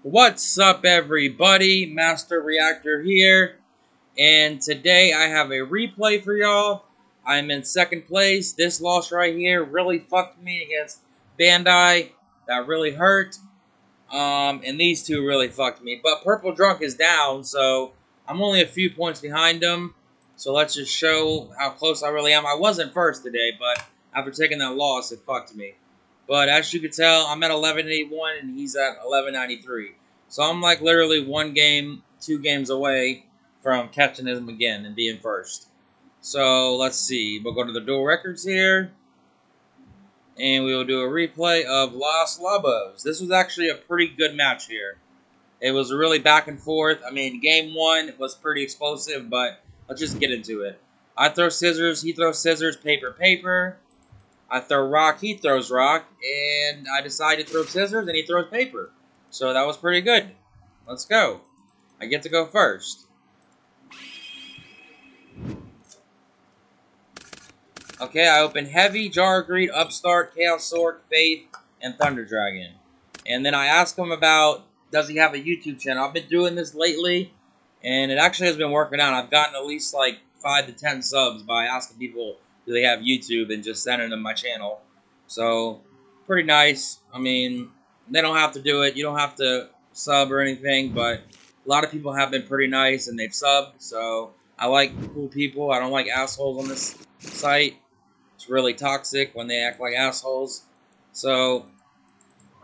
What's up, everybody? Master Reactor here, and today I have a replay for y'all. I'm in second place. This loss right here really fucked me against Bandai. That really hurt. And these two really fucked me. But Purple Drunk is down, so I'm only a few points behind him. So let's just show how close I really am. I wasn't first today, but after taking that loss, it fucked me. But as you can tell, I'm at 1181 and he's at 1193. So I'm like literally two games away from catching him again and being first. So let's see. We'll go to the dual records here. And we will do a replay of Los Lobos. This was actually a pretty good match here. It was really back and forth. I mean, game one was pretty explosive, but let's just get into it. I throw scissors, he throws scissors, paper, paper. I throw rock, he throws rock, and I decide to throw scissors, and he throws paper. So that was pretty good. Let's go. I get to go first. Okay, I open Heavy, Jar of Greed, Upstart, Chaos Sword, Faith, and Thunder Dragon. And then I ask him about, does he have a YouTube channel? I've been doing this lately, and it actually has been working out. I've gotten at least like 5 to 10 subs by asking people, do they have YouTube, and just sending them my channel. So, pretty nice. I mean, they don't have to do it. You don't have to sub or anything, but a lot of people have been pretty nice, and they've subbed. So, I like cool people. I don't like assholes on this site. It's really toxic when they act like assholes. So,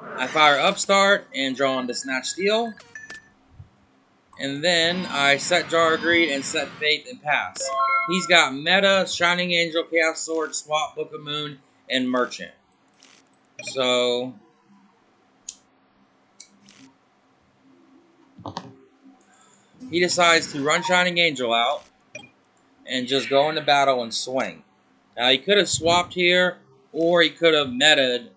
I fire Upstart and draw on to Snatch Steel. And then I set Jar of Greed and set Faith and pass. He's got Meta, Shining Angel, Chaos Sword, Swap, Book of Moon, and Merchant. So, he decides to run Shining Angel out and just go into battle and swing. Now, he could have swapped here, or he could have meta'd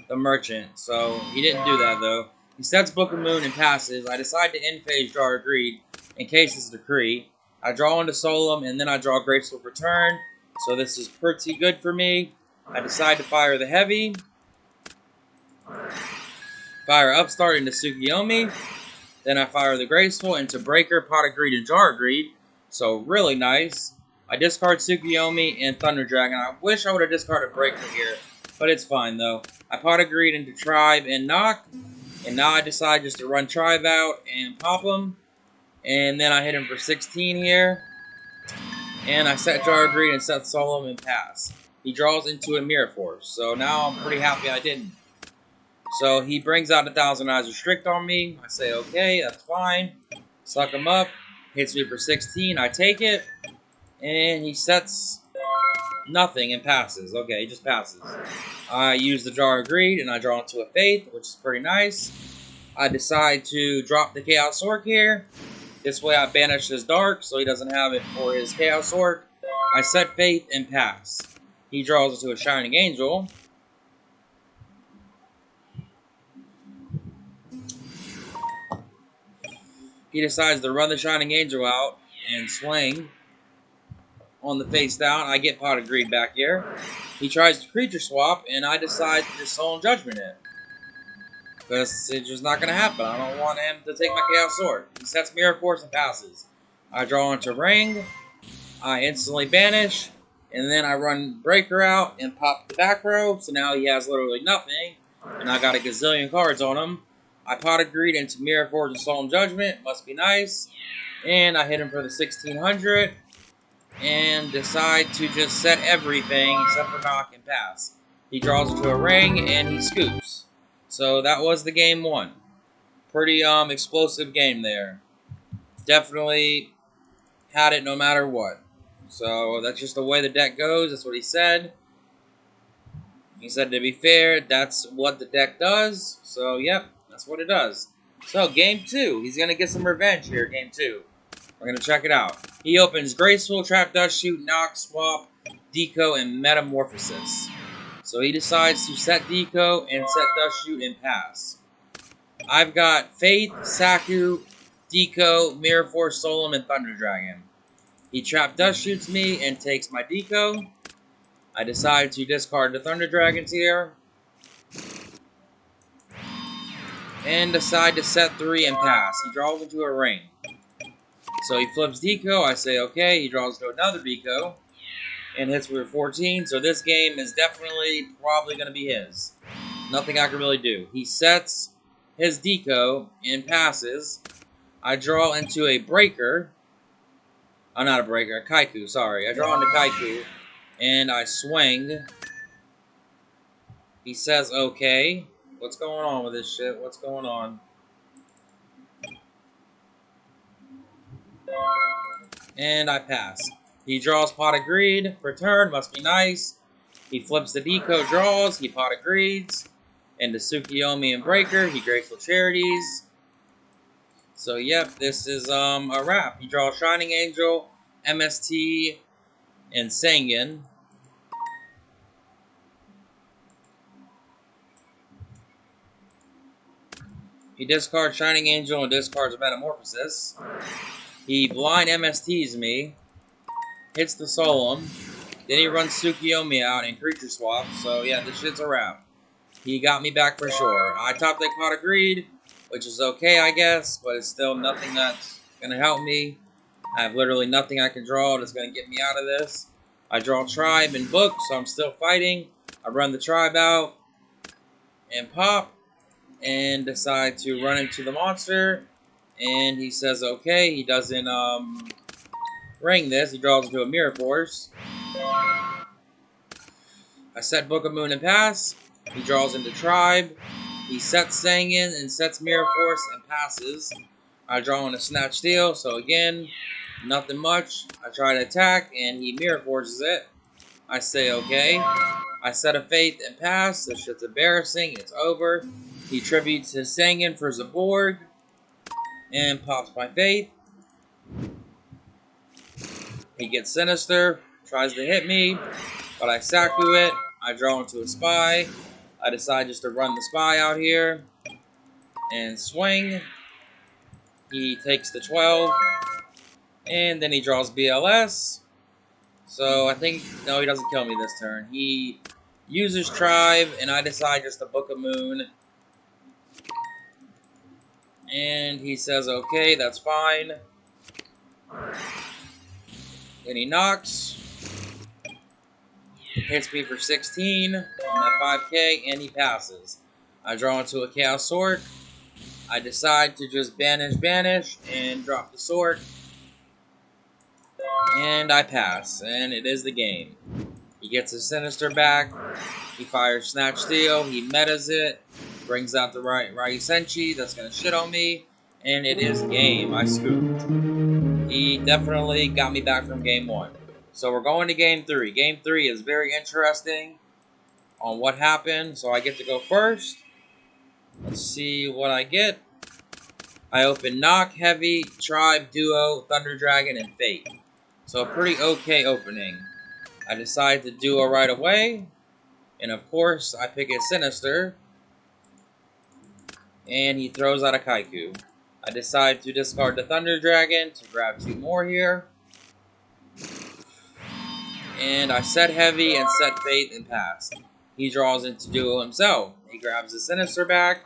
the Merchant. So, he didn't do that, though. He sets Book of Moon and passes. I decide to end-phase Jar of Greed in case it's a decree. I draw into Solemn, and then I draw Graceful Return. So this is pretty good for me. I decide to fire the Heavy. Fire Upstart into Tsukiyomi. Then I fire the Graceful into Breaker, Pot of Greed, and Jar of Greed. So really nice. I discard Tsukiyomi and Thunder Dragon. I wish I would have discarded Breaker here, but it's fine though. I Pot of Greed into Tribe and Knock. And now I decide just to run Tribe out and pop him. And then I hit him for 16 here. And I set Jar of Greed and set Solemn and pass. He draws into a Mirror Force. So now I'm pretty happy I didn't. So he brings out 1,000 Eyes Restrict on me. I say, okay, that's fine. Suck him up. Hits me for 16. I take it. And he sets nothing and passes. Okay, he just passes. I use the Jar of Greed and I draw into a Faith, which is pretty nice. I decide to drop the Chaos Orc here. This way I banish his Dark, so he doesn't have it for his Chaos Orc. I set Faith and pass. He draws into a Shining Angel. He decides to run the Shining Angel out and swing on the face down. I get Pot of Greed back here. He tries to creature swap, and I decide to just Solemn Judgment in. Because it's just not going to happen. I don't want him to take my Chaos Sword. He sets Mirror Force and passes. I draw into Ring. I instantly banish. And then I run Breaker out and pop the back row. So now he has literally nothing. And I got a gazillion cards on him. I Pot of Greed into Mirror Force and Solemn Judgment. Must be nice. And I hit him for the 1600. And decide to just set everything except for Knock and pass. He draws into a Ring and he scoops. So that was the game one. Pretty explosive game there. Definitely had it no matter what. So that's just the way the deck goes. That's what he said. He said, to be fair, that's what the deck does. So yep, that's what it does. So game two. He's going to get some revenge here, game two. We're going to check it out. He opens Graceful, Trap Dust Shoot, Knock, Swap, Deco, and Metamorphosis. So he decides to set Deco and set Dust Shoot and pass. I've got Faith, Saku, Deco, Mirror Force, Solemn, and Thunder Dragon. He Trap Dust Shoots me and takes my Deco. I decide to discard the Thunder Dragons here. and decide to set 3 and pass. He draws into a ring. So he flips deco. I say okay. He draws to another deco and hits me with 14. So this game is definitely probably going to be his. Nothing I can really do. He sets his deco and passes. I draw into a breaker. Oh, not a breaker, a kaiku, sorry. I draw into kaiku and I swing. He says okay. What's going on with this shit? What's going on? And I pass. He draws pot of greed for turn, must be nice. He flips the deco, draws, he pot of greeds. And the Tsukiyomi and breaker, he grateful charities. So yep, this is a wrap. He draws Shining Angel, MST, and Sangan. He discards Shining Angel and discards Metamorphosis. He blind MSTs me, hits the Solemn, then he runs Tsukiyomi out and creature swaps, so yeah, this shit's a wrap. He got me back for sure. I top deck Pot of Greed, which is okay, I guess, but it's still nothing that's going to help me. I have literally nothing I can draw that's going to get me out of this. I draw Tribe and Book, so I'm still fighting. I run the Tribe out and pop and decide to run into the monster. And he says okay. He doesn't ring this. He draws into a Mirror Force. I set Book of Moon and pass. He draws into Tribe. He sets Sangan and sets Mirror Force and passes. I draw into Snatch Steel, so again, nothing much. I try to attack, and he Mirror Forces it. I say okay. I set a Faith and pass. This shit's embarrassing. It's over. He tributes his Sangan for Zaborg and pops my Faith. He gets Sinister, tries to hit me, but I Saku it. I draw into a Spy. I decide just to run the Spy out here and swing. He takes the 12, and then he draws BLS. So I think, no, he doesn't kill me this turn. He uses Tribe, and I decide just to Book a Moon. And he says, okay, that's fine. Then he knocks. Hits me for 16 on that 5k, and he passes. I draw into a Chaos Sword. I decide to just banish, and drop the sword. And I pass, and it is the game. He gets his Sinister back. He fires Snatch Steel. He metas it. Brings out the right Senshi. That's going to shit on me. And it is game. I scooped. He definitely got me back from game 1. So we're going to game 3. Game 3 is very interesting on what happened. So I get to go first. Let's see what I get. I open Knock, Heavy, Tribe, Duo, Thunder Dragon, and Fate. So a pretty okay opening. I decide to Duo right away. And of course, I pick a Sinister. And he throws out a Kaiku. I decide to discard the Thunder Dragon to grab 2 more here. And I set Heavy and set Fate and pass. He draws into Duo himself. He grabs the Sinister back.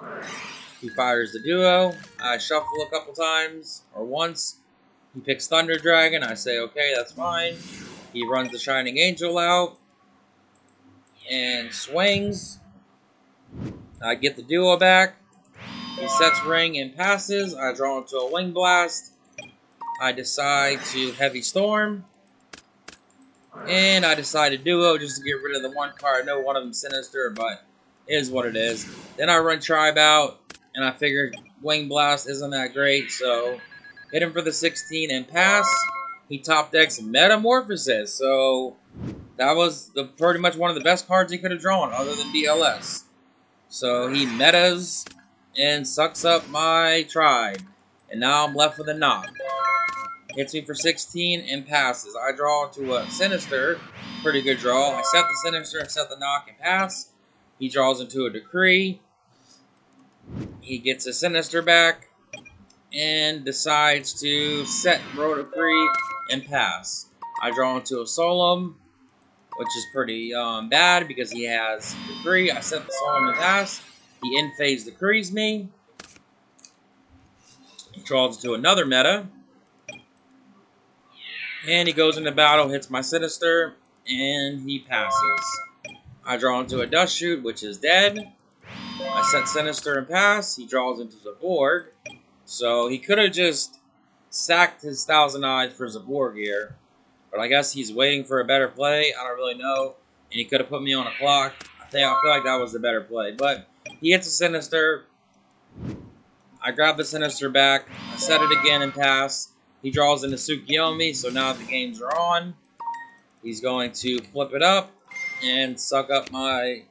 He fires the Duo. I shuffle a couple times, or once. He picks Thunder Dragon. I say, okay, that's fine. He runs the Shining Angel out. And swings. I get the Duo back. He sets Ring and passes. I draw into a Wing Blast. I decide to Heavy Storm. And I decide to Duo just to get rid of the one card. I know one of them Sinister, but it is what it is. Then I run Tribe out. And I figured Wing Blast isn't that great, so hit him for the 16 and pass. He top decks Metamorphosis, so that was pretty much one of the best cards he could have drawn, other than BLS. So he metas and sucks up my Tribe, and now I'm left with a Knock. Hits me for 16 and passes. I draw to a Sinister, pretty good draw. I set the Sinister, set the Knock, and pass. He draws into a Decree. He gets a Sinister back and decides to set Decree and pass. I draw into a Solemn, which is pretty bad because he has Decree. I set the Solemn and pass. He in-phase Decrees me. Draws into another meta. And he goes into battle, hits my Sinister, and he passes. I draw into a Dust Shoot, which is dead. I set Sinister and pass. He draws into Zaborg. So he could have just sacked his Thousand Eyes for Zaborg here. But I guess he's waiting for a better play. I don't really know. And he could have put me on a clock. I feel like that was the better play. But he hits a Sinister. I grab the Sinister back. I set it again and pass. He draws into Tsukiyomi, so now the games are on. He's going to flip it up and suck up my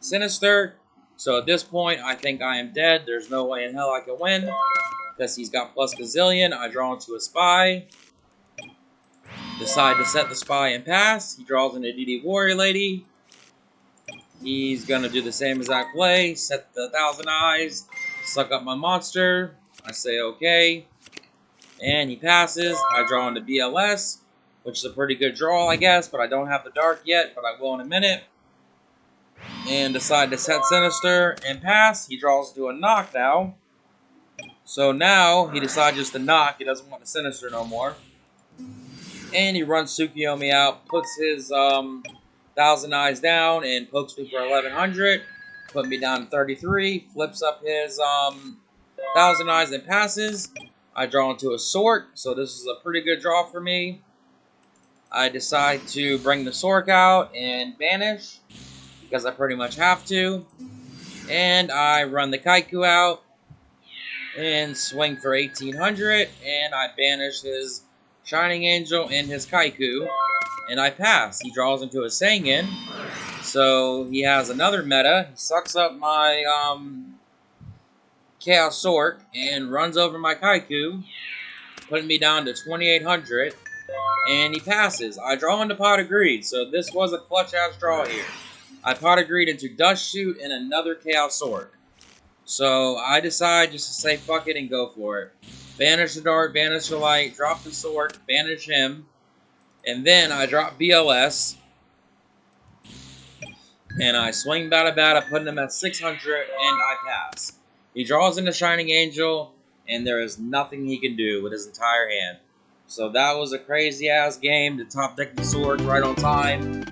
Sinister. So at this point, I think I am dead. There's no way in hell I can win. Because he's got plus gazillion. I draw into a Spy. Decide to set the Spy and pass. He draws into DD Warrior Lady. He's going to do the same exact play. Set the Thousand Eyes. Suck up my monster. I say okay. And he passes. I draw into BLS, which is a pretty good draw, I guess. But I don't have the Dark yet, but I will in a minute. And decide to set Sinister and pass. He draws to a Knock now. So now he decides just to knock. He doesn't want the Sinister no more. And he runs Tsukiyomi out, puts his Thousand Eyes down, and pokes me for 1100. Put me down to 33. Flips up his Thousand Eyes and passes. I draw into a Sork, so this is a pretty good draw for me. I decide to bring the Sork out and banish, because I pretty much have to. And I run the Kaiku out and swing for 1800, and I banish his Shining Angel and his Kaiku, and I pass. He draws into a Sangan, so he has another meta. He sucks up my Chaos Sork and runs over my Kaiku, putting me down to 2800, and he passes. I draw into Pot of Greed, so this was a clutch-ass draw here. I Pot of Greed into Dust Shoot and another Chaos Sork. So I decide just to say fuck it and go for it. Banish the Dark, banish the Light, drop the Sork, banish him, and then I drop BLS, and I swing Bada, putting him at 600, and I pass. He draws into Shining Angel, and there is nothing he can do with his entire hand. So that was a crazy-ass game. The top deck the Sork right on time.